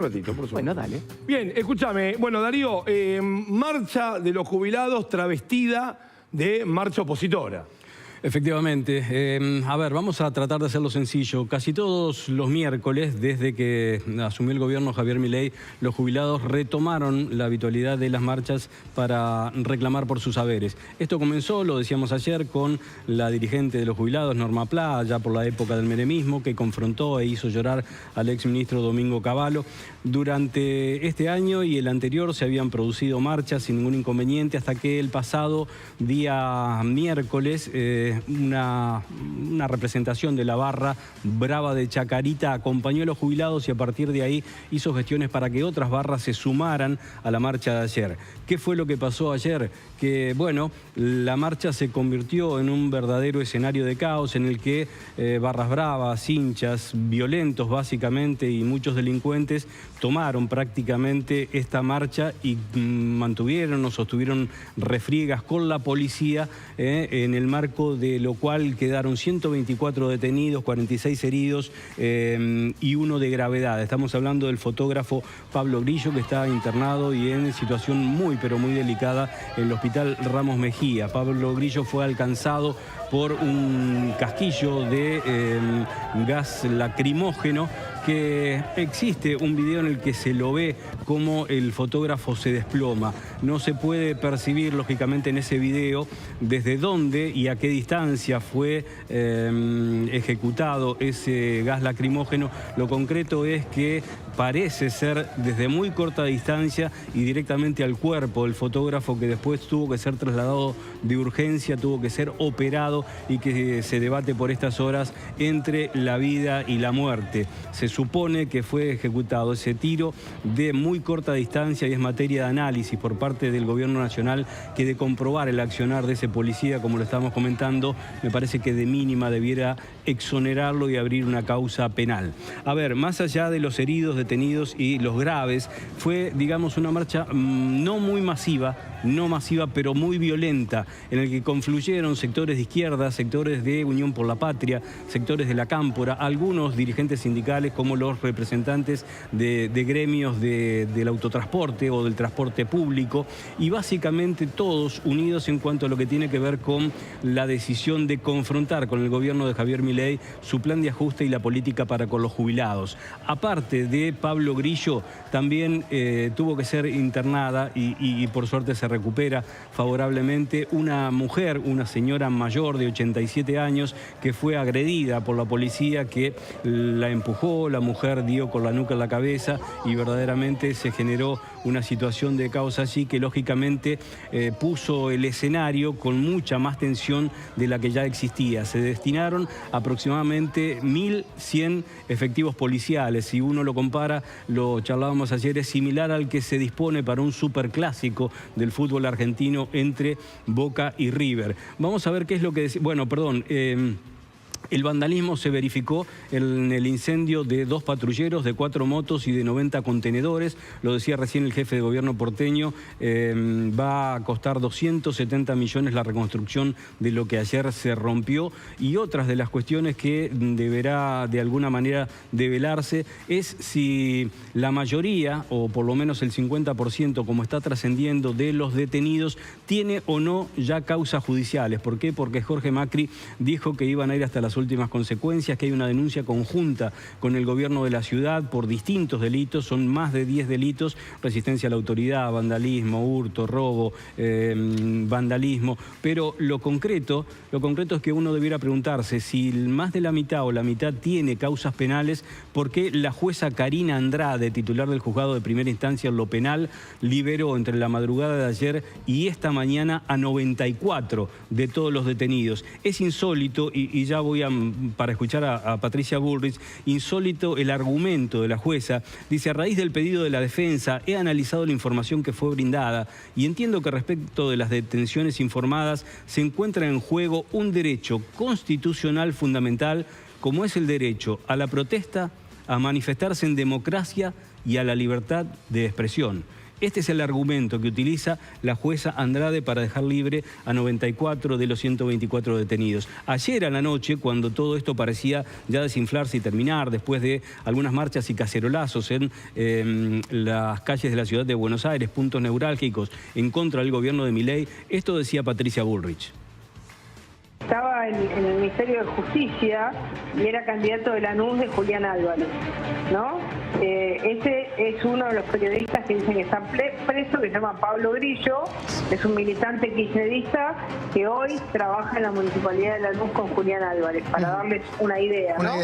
Un ratito, por supuesto. Bueno, dale. Bien, escúchame. Bueno, Darío, marcha de los jubilados travestida de marcha opositora. Efectivamente. A ver, vamos a tratar de hacerlo sencillo. Casi todos los miércoles, desde que asumió el gobierno Javier Milei, los jubilados retomaron la habitualidad de las marchas para reclamar por sus haberes. Esto comenzó, lo decíamos ayer, con la dirigente de los jubilados, Norma Pla, ya por la época del menemismo, que confrontó e hizo llorar al exministro Domingo Cavallo. Durante este año y el anterior se habían producido marchas sin ningún inconveniente, hasta que el pasado día miércoles una representación de la barra brava de Chacarita acompañó a los jubilados y a partir de ahí hizo gestiones para que otras barras se sumaran a la marcha de ayer. ¿Qué fue lo que pasó ayer? Que, bueno, la marcha se convirtió en un verdadero escenario de caos en el que barras bravas, hinchas, violentos básicamente y muchos delincuentes tomaron prácticamente esta marcha y mantuvieron o sostuvieron refriegas con la policía en el marco de lo cual quedaron 124 detenidos, 46 heridos y uno de gravedad. Estamos hablando del fotógrafo Pablo Grillo, que está internado y en situación muy, pero muy delicada en el Hospital Ramos Mejía. Pablo Grillo fue alcanzado por un casquillo de gas lacrimógeno, que existe un video en el que se lo ve como el fotógrafo se desploma. No se puede percibir, lógicamente, en ese video desde dónde y a qué distancia fue ejecutado ese gas lacrimógeno. Lo concreto es que parece ser desde muy corta distancia y directamente al cuerpo del fotógrafo, que después tuvo que ser trasladado de urgencia, tuvo que ser operado y que se debate por estas horas entre la vida y la muerte. Se supone que fue ejecutado ese tiro de muy corta distancia y es materia de análisis por parte del Gobierno Nacional, que de comprobar el accionar de ese policía, como lo estamos comentando, me parece que de mínima debiera exonerarlo y abrir una causa penal. A ver, más allá de los heridos, detenidos y los graves, fue, digamos, una marcha no masiva, pero muy violenta, en el que confluyeron sectores de izquierda, sectores de Unión por la Patria, sectores de la Cámpora, algunos dirigentes sindicales como los representantes de gremios del autotransporte o del transporte público, y básicamente todos unidos en cuanto a lo que tiene que ver con la decisión de confrontar con el gobierno de Javier Milei su plan de ajuste y la política para con los jubilados. Aparte de Pablo Grillo, también tuvo que ser internada y por suerte se recupera favorablemente una mujer, una señora mayor de 87 años que fue agredida por la policía, que la empujó, la mujer dio con la nuca en la cabeza y verdaderamente se generó una situación de caos allí que lógicamente puso el escenario con mucha más tensión de la que ya existía. Se destinaron aproximadamente 1.100 efectivos policiales. Si uno lo compara, lo charlábamos ayer, es similar al que se dispone para un superclásico del fútbol argentino entre Boca y River. Vamos a ver qué es lo que decía. Bueno, perdón. El vandalismo se verificó en el incendio de 2 patrulleros, de 4 motos y de 90 contenedores. Lo decía recién el jefe de gobierno porteño, va a costar 270 millones la reconstrucción de lo que ayer se rompió. Y otras de las cuestiones que deberá de alguna manera develarse es si la mayoría, o por lo menos el 50%, como está trascendiendo, de los detenidos tiene o no ya causas judiciales. ¿Por qué? Porque Jorge Macri dijo que iban a ir hasta las últimas consecuencias, que hay una denuncia conjunta con el gobierno de la ciudad por distintos delitos, son más de 10 delitos: resistencia a la autoridad, vandalismo, hurto, robo, vandalismo. Pero lo concreto es que uno debiera preguntarse si más de la mitad o la mitad tiene causas penales. ¿Por qué la jueza Karina Andrade, titular del juzgado de primera instancia en lo penal, liberó entre la madrugada de ayer y esta mañana a 94 de todos los detenidos? Es insólito, y ya voy para escuchar a Patricia Bullrich, insólito el argumento de la jueza. Dice: a raíz del pedido de la defensa he analizado la información que fue brindada y entiendo que respecto de las detenciones informadas se encuentra en juego un derecho constitucional fundamental, como es el derecho a la protesta, a manifestarse en democracia y a la libertad de expresión. Este es el argumento que utiliza la jueza Andrade para dejar libre a 94 de los 124 detenidos. Ayer a la noche, cuando todo esto parecía ya desinflarse y terminar, después de algunas marchas y cacerolazos en las calles de la ciudad de Buenos Aires, puntos neurálgicos en contra del gobierno de Milei, esto decía Patricia Bullrich. Estaba en el Ministerio de Justicia y era candidato de Lanús de Julián Álvarez, ¿no? Ese es uno de los periodistas que dicen que está preso, que se llama Pablo Grillo, es un militante kirchnerista que hoy trabaja en la Municipalidad de Lanús con Julián Álvarez, para darles una idea, ¿no?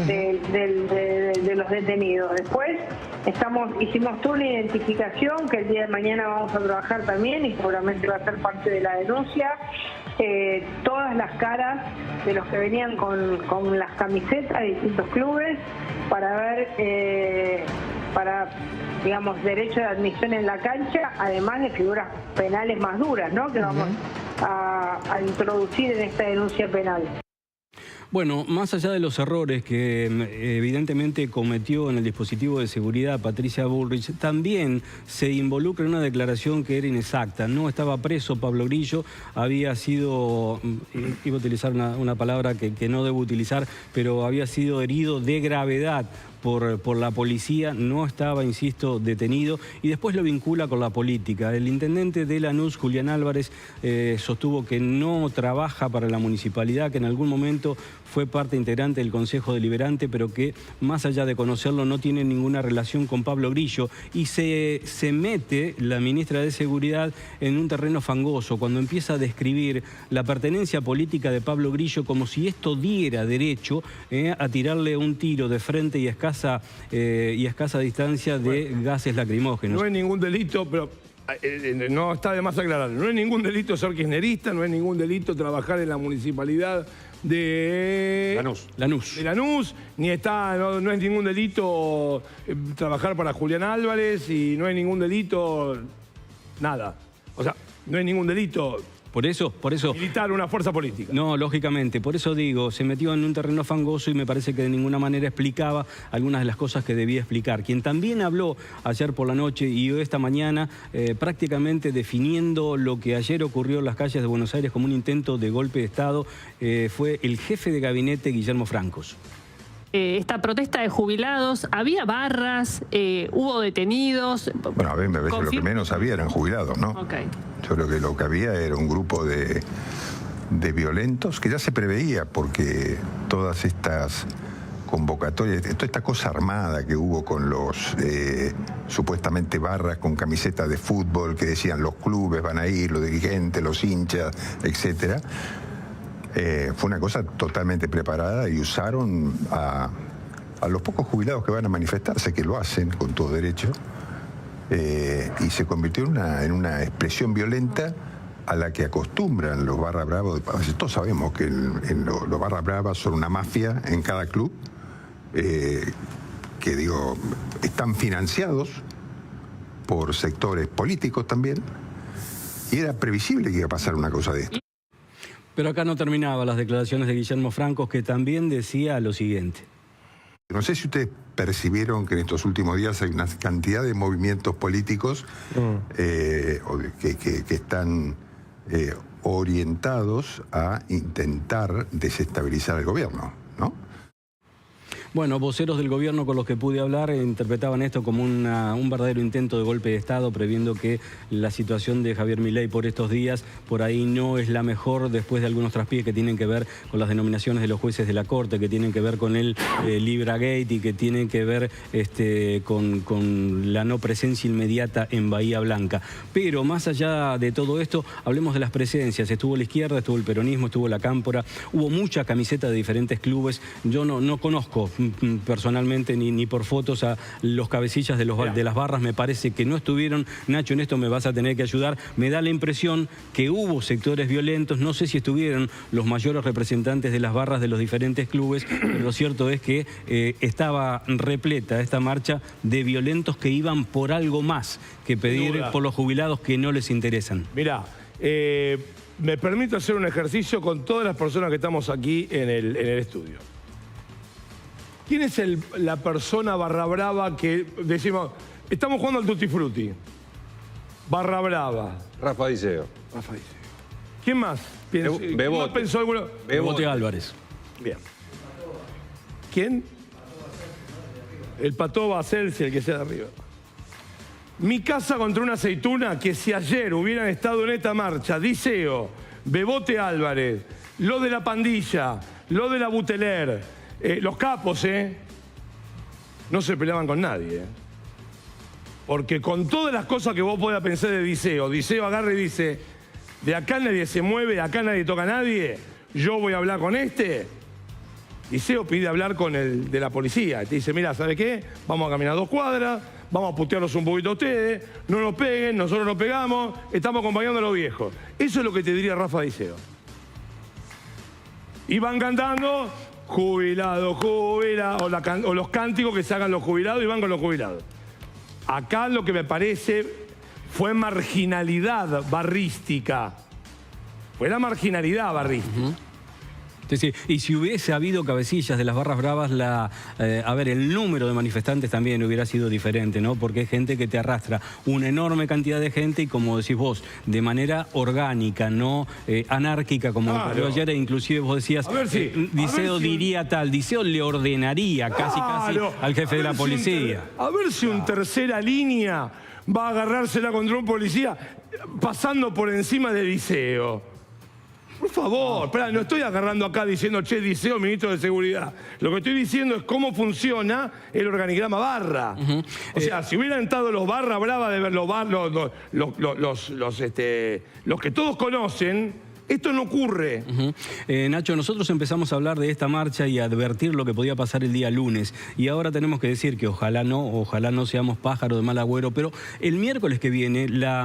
De los detenidos. Después hicimos toda una identificación que el día de mañana vamos a trabajar también y seguramente va a ser parte de la denuncia. Todas las caras de los que venían con las camisetas de distintos clubes para ver, digamos, derecho de admisión en la cancha, además de figuras penales más duras, ¿no? Que vamos a introducir en esta denuncia penal. Bueno, más allá de los errores que evidentemente cometió en el dispositivo de seguridad Patricia Bullrich, también se involucra en una declaración que era inexacta. No estaba preso Pablo Grillo, había sido, iba a utilizar una palabra que no debo utilizar, pero había sido herido de gravedad por la policía, no estaba, insisto, detenido, y después lo vincula con la política. El intendente de Lanús, Julián Álvarez, sostuvo que no trabaja para la municipalidad, que en algún momento fue parte integrante del Consejo Deliberante, pero que más allá de conocerlo no tiene ninguna relación con Pablo Grillo, y se mete la ministra de Seguridad en un terreno fangoso cuando empieza a describir la pertenencia política de Pablo Grillo como si esto diera derecho a tirarle un tiro de frente y escasa distancia de gases lacrimógenos. No es ningún delito, pero no está de más aclarar, no es ningún delito ser kirchnerista, no es ningún delito trabajar en la municipalidad de Lanús, ni no es ningún delito trabajar para Julián Álvarez y no es ningún delito nada. O sea, no es ningún delito. Por eso... militar una fuerza política. No, lógicamente. Por eso digo, se metió en un terreno fangoso y me parece que de ninguna manera explicaba algunas de las cosas que debía explicar. Quien también habló ayer por la noche y hoy esta mañana prácticamente definiendo lo que ayer ocurrió en las calles de Buenos Aires como un intento de golpe de Estado fue el jefe de gabinete, Guillermo Francos. Esta protesta de jubilados, había barras, hubo detenidos. Bueno, a mí me parece lo que menos había eran jubilados, ¿no? Okay. Yo creo que lo que había era un grupo de violentos que ya se preveía porque todas estas convocatorias, toda esta cosa armada que hubo con los supuestamente barras con camisetas de fútbol que decían los clubes van a ir, los dirigentes, los hinchas, etcétera. Fue una cosa totalmente preparada y usaron a los pocos jubilados que van a manifestarse, que lo hacen con todo derecho, y se convirtió en una expresión violenta a la que acostumbran los barra bravos. Todos sabemos que los barra bravas son una mafia en cada club, que digo, están financiados por sectores políticos también, y era previsible que iba a pasar una cosa de esto. Pero acá no terminaba las declaraciones de Guillermo Francos, que también decía lo siguiente. No sé si ustedes percibieron que en estos últimos días hay una cantidad de movimientos políticos que están orientados a intentar desestabilizar el gobierno, ¿no? Bueno, voceros del gobierno con los que pude hablar interpretaban esto como un verdadero intento de golpe de Estado, previendo que la situación de Javier Milei por estos días por ahí no es la mejor después de algunos traspiés que tienen que ver con las denominaciones de los jueces de la Corte, que tienen que ver con el Libragate y que tienen que ver con la no presencia inmediata en Bahía Blanca. Pero más allá de todo esto, hablemos de las presencias. Estuvo la izquierda, estuvo el peronismo, estuvo la Cámpora, hubo mucha camiseta de diferentes clubes. Yo no conozco personalmente ni por fotos a los cabecillas de las barras, me parece que no estuvieron. Nacho, en esto me vas a tener que ayudar. Me da la impresión que hubo sectores violentos, no sé si estuvieron los mayores representantes de las barras de los diferentes clubes, pero lo cierto es que estaba repleta esta marcha de violentos que iban por algo más que pedir por los jubilados que no les interesan. Mirá, me permito hacer un ejercicio con todas las personas que estamos aquí en el estudio. ¿Quién es la persona barra brava que decimos, estamos jugando al Tutti Frutti? Barra Brava. Rafa Diceo. Rafa Diceo. ¿Quién más? Bebote. ¿No pensó alguno? Bebote Álvarez. Bien. ¿Quién? El Pato Bacelsi, el que sea de arriba. Mi casa contra una aceituna, que si ayer hubieran estado en esta marcha, Diceo, Bebote Álvarez, lo de la pandilla, lo de la Buteler, los capos, no se peleaban con nadie, Porque con todas las cosas que vos puedas pensar de Diceo, Diceo agarra y dice, de acá nadie se mueve, de acá nadie toca a nadie, yo voy a hablar con este. Diceo pide hablar con el de la policía. Te dice, mira, ¿sabe qué? Vamos a caminar 2 cuadras, vamos a putearlos un poquito a ustedes, no nos peguen, nosotros nos pegamos, estamos acompañando a los viejos. Eso es lo que te diría Rafa Diceo. Y van cantando, jubilado, jubilado, o los cánticos que se hagan los jubilados y van con los jubilados. Acá lo que me parece fue marginalidad barrística. Fue la marginalidad barrística. Sí. Y si hubiese habido cabecillas de las barras bravas, el número de manifestantes también hubiera sido diferente, ¿no? Porque hay gente que te arrastra una enorme cantidad de gente y, como decís vos, de manera orgánica, no anárquica, como ocurrió ayer. E inclusive vos decías, Diceo diría tal, Diceo le ordenaría casi al jefe de la policía. A ver si un tercera línea va a agarrársela contra un policía pasando por encima de Diceo. Por favor, espera, no estoy agarrando acá diciendo, che, Diceo, ministro de Seguridad. Lo que estoy diciendo es cómo funciona el organigrama barra. O sea, si hubieran estado los barra brava de ver los que todos conocen, esto no ocurre. Nacho, nosotros empezamos a hablar de esta marcha y a advertir lo que podía pasar el día lunes. Y ahora tenemos que decir que ojalá no seamos pájaros de mal agüero, pero el miércoles que viene la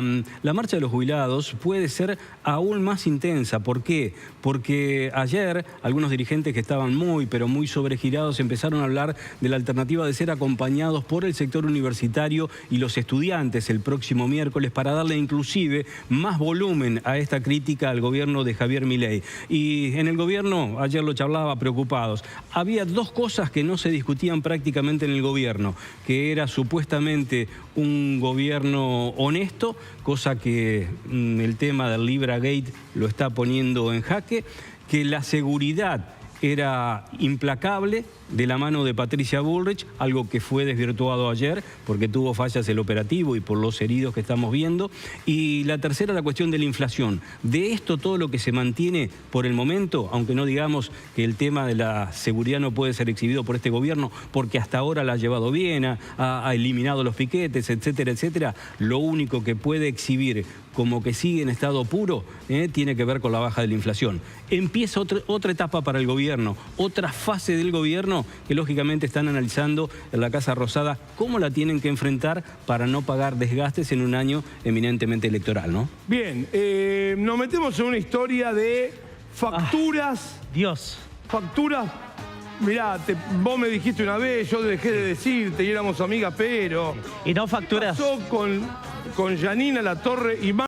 marcha de los jubilados puede ser aún más intensa. ¿Por qué? Porque ayer algunos dirigentes que estaban muy sobregirados empezaron a hablar de la alternativa de ser acompañados por el sector universitario y los estudiantes el próximo miércoles para darle inclusive más volumen a esta crítica al gobierno de Javier Milei. Y en el gobierno, ayer lo charlaba, preocupados. Había 2 cosas que no se discutían prácticamente en el gobierno, que era supuestamente un gobierno honesto, cosa que el tema del Libragate lo está poniendo en jaque, que la seguridad era implacable de la mano de Patricia Bullrich, algo que fue desvirtuado ayer porque tuvo fallas el operativo y por los heridos que estamos viendo. Y la tercera, la cuestión de la inflación. De esto todo lo que se mantiene por el momento, aunque no digamos que el tema de la seguridad no puede ser exhibido por este gobierno porque hasta ahora la ha llevado bien, ha eliminado los piquetes, etcétera, etcétera, lo único que puede exhibir como que sigue en estado puro, tiene que ver con la baja de la inflación. Empieza otra etapa para el gobierno, otra fase del gobierno que lógicamente están analizando en la Casa Rosada cómo la tienen que enfrentar para no pagar desgastes en un año eminentemente electoral, ¿no? Bien, nos metemos en una historia de facturas. Dios. Facturas. Mirá, vos me dijiste una vez, yo dejé de decirte y éramos amigas, pero... Y no facturas. Pasó con Janina Latorre y